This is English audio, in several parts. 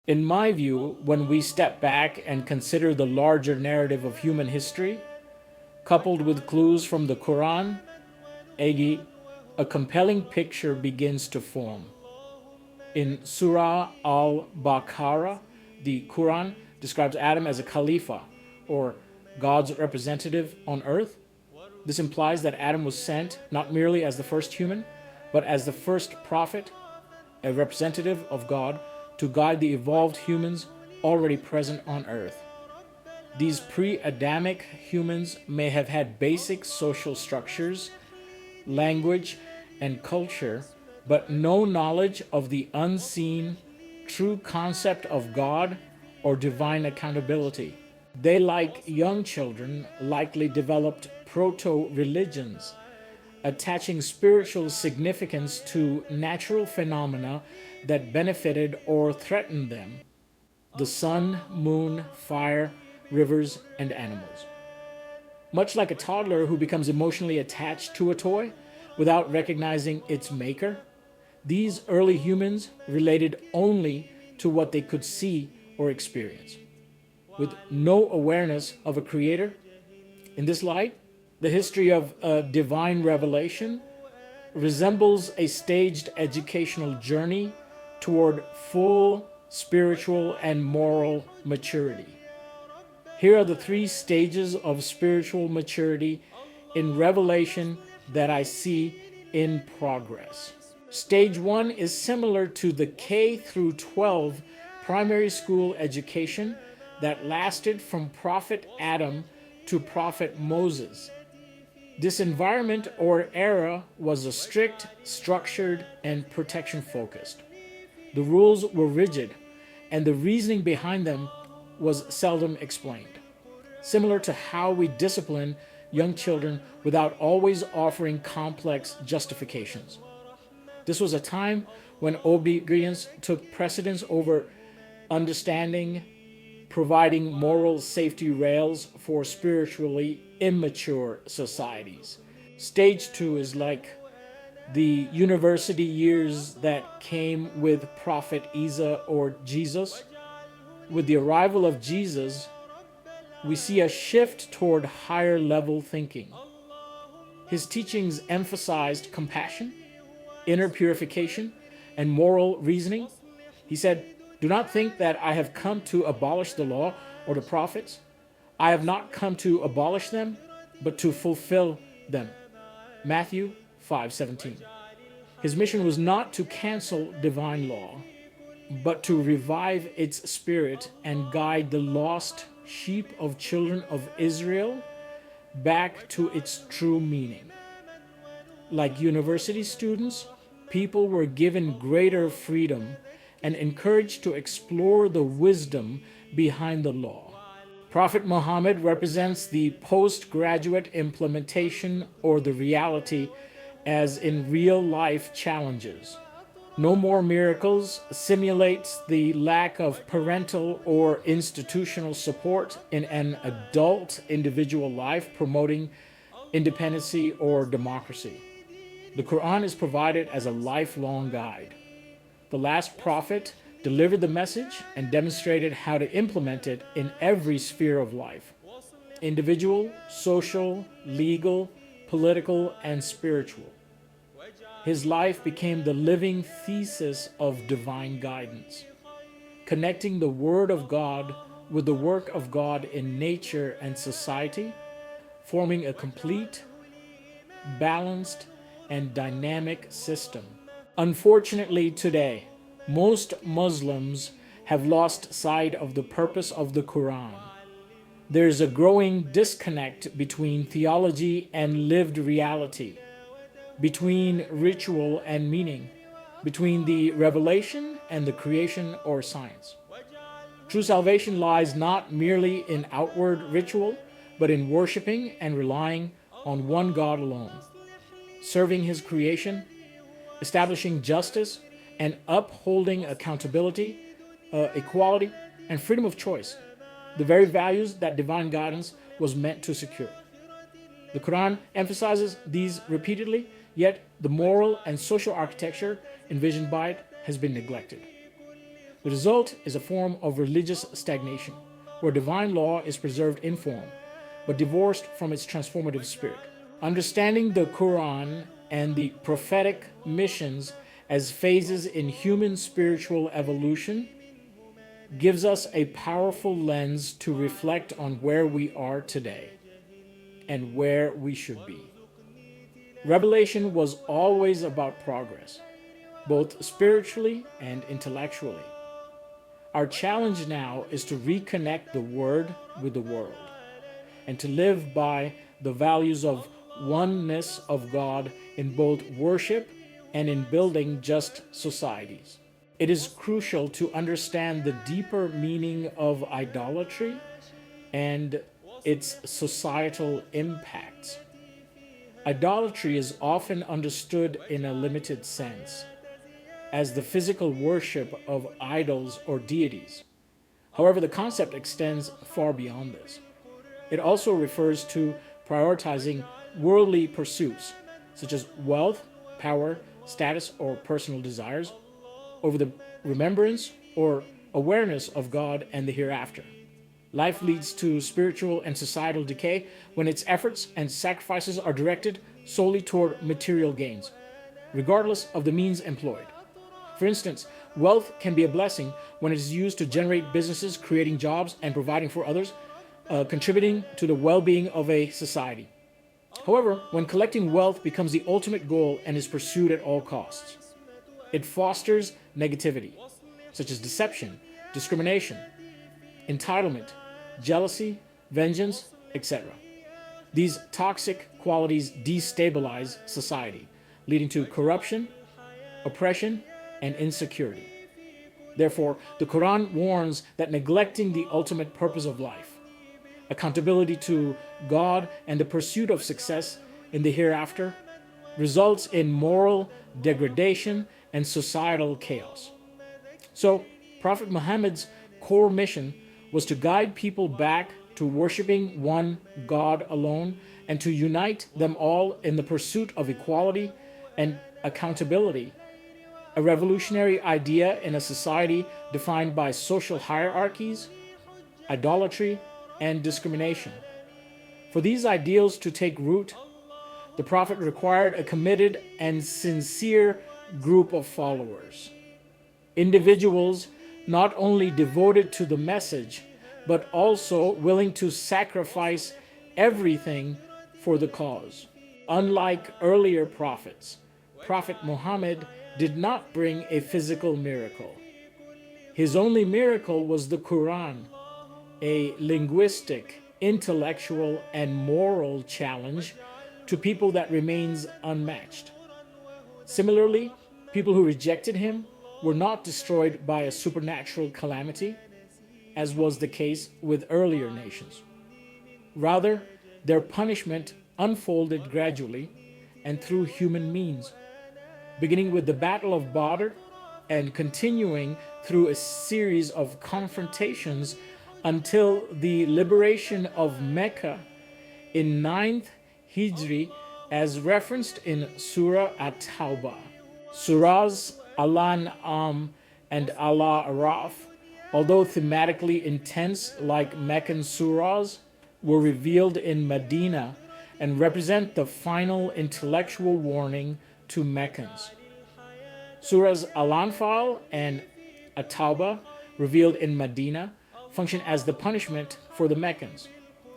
In my view, when we step back and consider the larger narrative of human history, coupled with clues from the Quran, Egi, a compelling picture begins to form. In Surah Al-Baqarah, the Quran describes Adam as a Khalifa, or God's representative on earth. This implies that Adam was sent not merely as the first human, but as the first prophet, a representative of God, to guide the evolved humans already present on earth. These pre-Adamic humans may have had basic social structures, language, and culture, but no knowledge of the unseen, true concept of God or divine accountability. They, like young children, likely developed proto-religions, attaching spiritual significance to natural phenomena that benefited or threatened them: the sun, moon, fire, rivers, and animals. Much like a toddler who becomes emotionally attached to a toy without recognizing its maker, these early humans related only to what they could see or experience, with no awareness of a creator. In this light, the history of divine revelation resembles a staged educational journey toward full spiritual and moral maturity. Here are the three stages of spiritual maturity in Revelation that I see in progress. Stage 1 is similar to the K through 12 primary school education that lasted from Prophet Adam to Prophet Moses. This environment or era was a strict, structured, and protection-focused. The rules were rigid, and the reasoning behind them was seldom explained, similar to how we discipline young children without always offering complex justifications. This was a time when obedience took precedence over understanding, providing moral safety rails for spiritually immature societies. Stage 2 is like the university years that came with Prophet Isa or Jesus. With the arrival of Jesus, we see a shift toward higher level thinking. His teachings emphasized compassion, inner purification, and moral reasoning. He said, "Do not think that I have come to abolish the law or the prophets. I have not come to abolish them, but to fulfill them." Matthew 5:17. His mission was not to cancel divine law, but to revive its spirit and guide the lost sheep of children of Israel back to its true meaning. Like university students, people were given greater freedom and encouraged to explore the wisdom behind the law. Prophet Muhammad represents the postgraduate implementation or the reality as in real-life challenges. No More Miracles simulates the lack of parental or institutional support in an adult individual life promoting independency or democracy. The Quran is provided as a lifelong guide. The last prophet delivered the message and demonstrated how to implement it in every sphere of life: individual, social, legal, political, and spiritual. His life became the living thesis of divine guidance, connecting the Word of God with the work of God in nature and society, forming a complete, balanced, and dynamic system. Unfortunately, today, most Muslims have lost sight of the purpose of the Quran. There is a growing disconnect between theology and lived reality, between ritual and meaning, between the revelation and the creation or science. True salvation lies not merely in outward ritual, but in worshiping and relying on one God alone, serving His creation, establishing justice, and upholding accountability, equality, and freedom of choice, the very values that divine guidance was meant to secure. The Quran emphasizes these repeatedly, yet the moral and social architecture envisioned by it has been neglected. The result is a form of religious stagnation, where divine law is preserved in form, but divorced from its transformative spirit. Understanding the Quran and the prophetic missions as phases in human spiritual evolution gives us a powerful lens to reflect on where we are today and where we should be. Revelation was always about progress, both spiritually and intellectually. Our challenge now is to reconnect the Word with the world and to live by the values of oneness of God in both worship and in building just societies. It is crucial to understand the deeper meaning of idolatry and its societal impacts. Idolatry is often understood in a limited sense, as the physical worship of idols or deities. However, the concept extends far beyond this. It also refers to prioritizing worldly pursuits, such as wealth, power, status, or personal desires, over the remembrance or awareness of God and the hereafter. Life leads to spiritual and societal decay when its efforts and sacrifices are directed solely toward material gains, regardless of the means employed. For instance, wealth can be a blessing when it is used to generate businesses, creating jobs, and providing for others, contributing to the well-being of a society. However, when collecting wealth becomes the ultimate goal and is pursued at all costs, it fosters negativity, such as deception, discrimination, entitlement, jealousy, vengeance, etc. These toxic qualities destabilize society, leading to corruption, oppression, and insecurity. Therefore, the Quran warns that neglecting the ultimate purpose of life, accountability to God, and the pursuit of success in the hereafter results in moral degradation and societal chaos. So, Prophet Muhammad's core mission was to guide people back to worshiping one God alone and to unite them all in the pursuit of equality and accountability, a revolutionary idea in a society defined by social hierarchies, idolatry, and discrimination. For these ideals to take root, the Prophet required a committed and sincere group of followers, individuals not only devoted to the message, but also willing to sacrifice everything for the cause. Unlike earlier prophets, Prophet Muhammad did not bring a physical miracle. His only miracle was the Quran, a linguistic, intellectual, and moral challenge to people that remains unmatched. Similarly, people who rejected him were not destroyed by a supernatural calamity, as was the case with earlier nations. Rather, their punishment unfolded gradually and through human means, beginning with the Battle of Badr and continuing through a series of confrontations until the liberation of Mecca in 9th Hijri, as referenced in Surah At-Tawbah. Surahs Al-An'am and Al-A'raf, although thematically intense like Meccan surahs, were revealed in Medina and represent the final intellectual warning to Meccans. Surahs Al-Anfal and At-Tawbah, revealed in Medina, function as the punishment for the Meccans,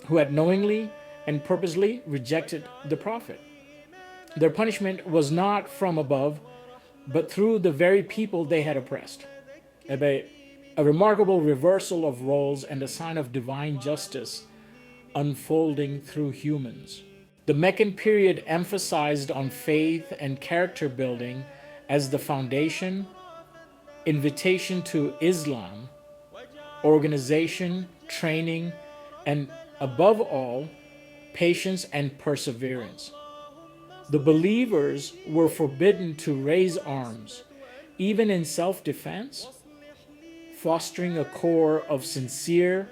who had knowingly and purposely rejected the Prophet. Their punishment was not from above, but through the very people they had oppressed. A remarkable reversal of roles and a sign of divine justice unfolding through humans. The Meccan period emphasized on faith and character building as the foundation, invitation to Islam, organization, training, and above all, patience and perseverance. The believers were forbidden to raise arms, even in self-defense, fostering a core of sincere,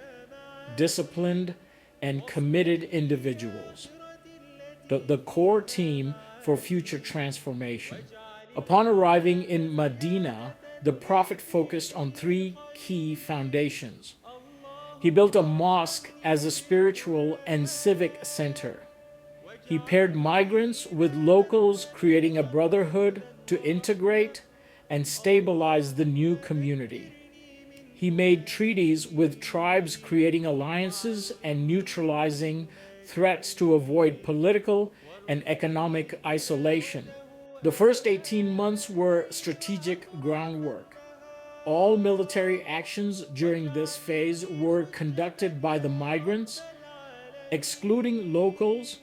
disciplined, and committed individuals, the core team for future transformation. Upon arriving in Medina, the Prophet focused on three key foundations. He built a mosque as a spiritual and civic center. He paired migrants with locals, creating a brotherhood to integrate and stabilize the new community. He made treaties with tribes, creating alliances and neutralizing threats to avoid political and economic isolation. The first 18 months were strategic groundwork. All military actions during this phase were conducted by the migrants, excluding locals,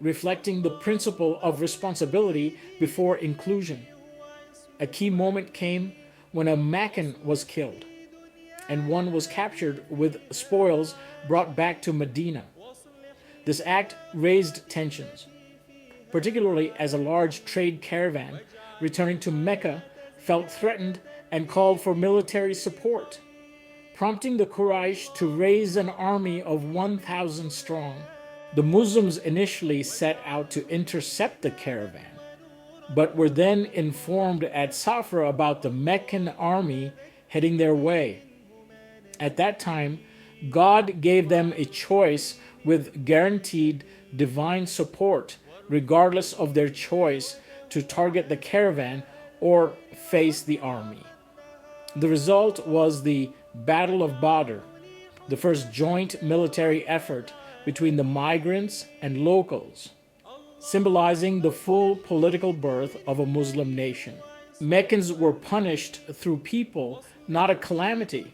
reflecting the principle of responsibility before inclusion. A key moment came when a Meccan was killed, and one was captured with spoils brought back to Medina. This act raised tensions, particularly as a large trade caravan returning to Mecca felt threatened and called for military support, prompting the Quraysh to raise an army of 1,000 strong. The Muslims initially set out to intercept the caravan, but were then informed at Safra about the Meccan army heading their way. At that time, God gave them a choice with guaranteed divine support, regardless of their choice to target the caravan or face the army. The result was the Battle of Badr, the first joint military effort between the migrants and locals, symbolizing the full political birth of a Muslim nation. Meccans were punished through people, not a calamity,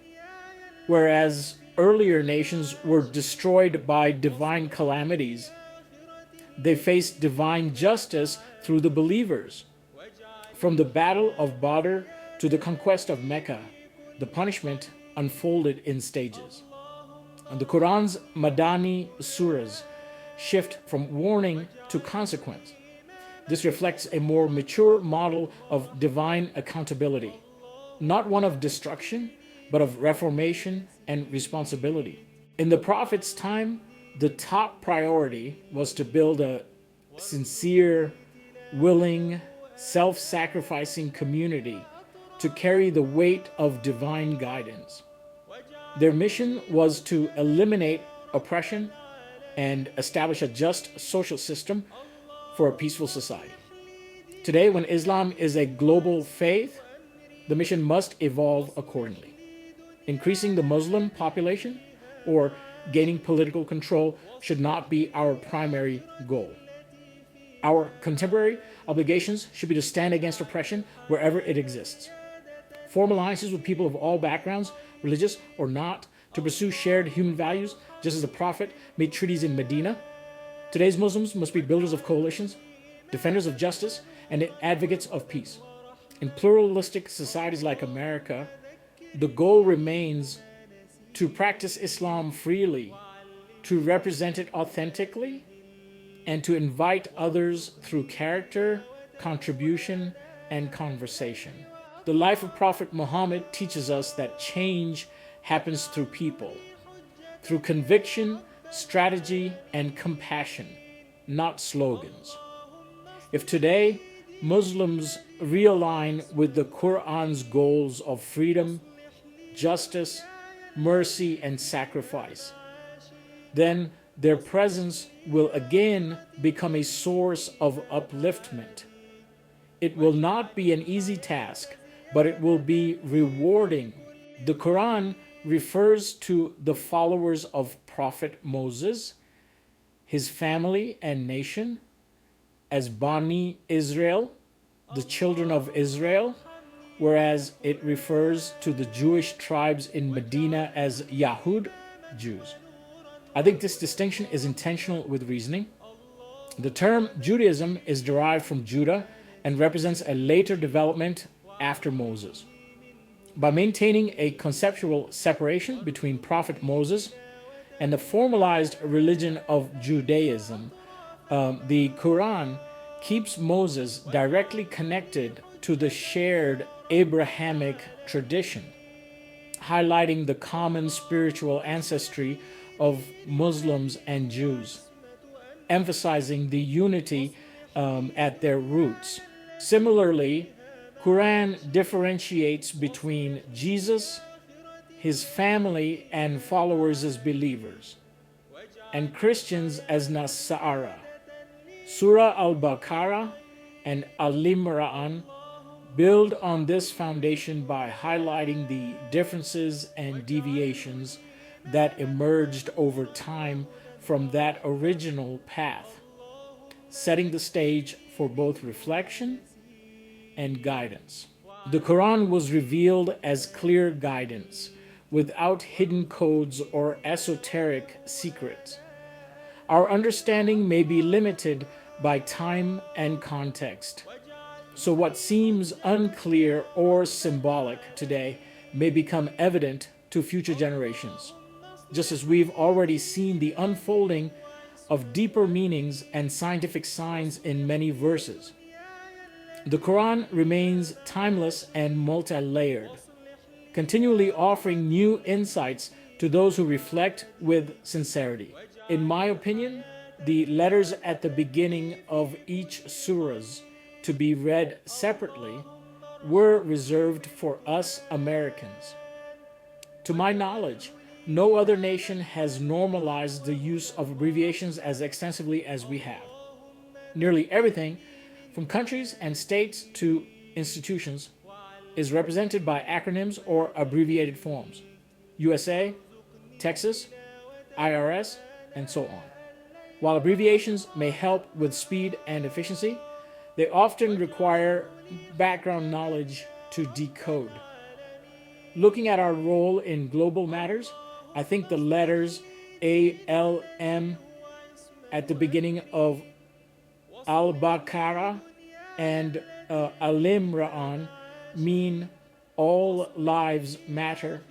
whereas earlier nations were destroyed by divine calamities. They faced divine justice through the believers. From the Battle of Badr to the conquest of Mecca, the punishment unfolded in stages. And the Quran's Madani surahs shift from warning to consequence. This reflects a more mature model of divine accountability, not one of destruction, but of reformation and responsibility. In the Prophet's time, the top priority was to build a sincere, willing, self-sacrificing community to carry the weight of divine guidance. Their mission was to eliminate oppression and establish a just social system for a peaceful society. Today, when Islam is a global faith, the mission must evolve accordingly. Increasing the Muslim population or gaining political control should not be our primary goal. Our contemporary obligations should be to stand against oppression wherever it exists. Form alliances with people of all backgrounds, religious or not, to pursue shared human values, just as the Prophet made treaties in Medina. Today's Muslims must be builders of coalitions, defenders of justice, and advocates of peace. In pluralistic societies like America, the goal remains to practice Islam freely, to represent it authentically, and to invite others through character, contribution, and conversation. The life of Prophet Muhammad teaches us that change happens through people, through conviction, strategy, and compassion, not slogans. If today Muslims realign with the Quran's goals of freedom, justice, mercy, and sacrifice, then their presence will again become a source of upliftment. It will not be an easy task, but it will be rewarding. The Quran refers to the followers of Prophet Moses, his family and nation, as Bani Israel, the children of Israel, whereas it refers to the Jewish tribes in Medina as Yahud, Jews. I think this distinction is intentional with reasoning. The term Judaism is derived from Judah and represents a later development after Moses. By maintaining a conceptual separation between Prophet Moses and the formalized religion of Judaism, the Quran keeps Moses directly connected to the shared Abrahamic tradition, highlighting the common spiritual ancestry of Muslims and Jews, emphasizing the unity at their roots. Similarly, Quran differentiates between Jesus, his family and followers as believers, and Christians as Nasara. Surah Al-Baqarah and Al-Imran build on this foundation by highlighting the differences and deviations that emerged over time from that original path, setting the stage for both reflection and guidance. The Quran was revealed as clear guidance, without hidden codes or esoteric secrets. Our understanding may be limited by time and context, so what seems unclear or symbolic today may become evident to future generations, just as we've already seen the unfolding of deeper meanings and scientific signs in many verses. The Quran remains timeless and multi-layered, continually offering new insights to those who reflect with sincerity. In my opinion, the letters at the beginning of each surahs to be read separately were reserved for us Americans. To my knowledge, no other nation has normalized the use of abbreviations as extensively as we have. Nearly everything, from countries and states to institutions, is represented by acronyms or abbreviated forms. USA, Texas, IRS, and so on. While abbreviations may help with speed and efficiency, they often require background knowledge to decode. Looking at our role in global matters, I think the letters ALM at the beginning of Al-Baqarah and Al-Imran mean all lives matter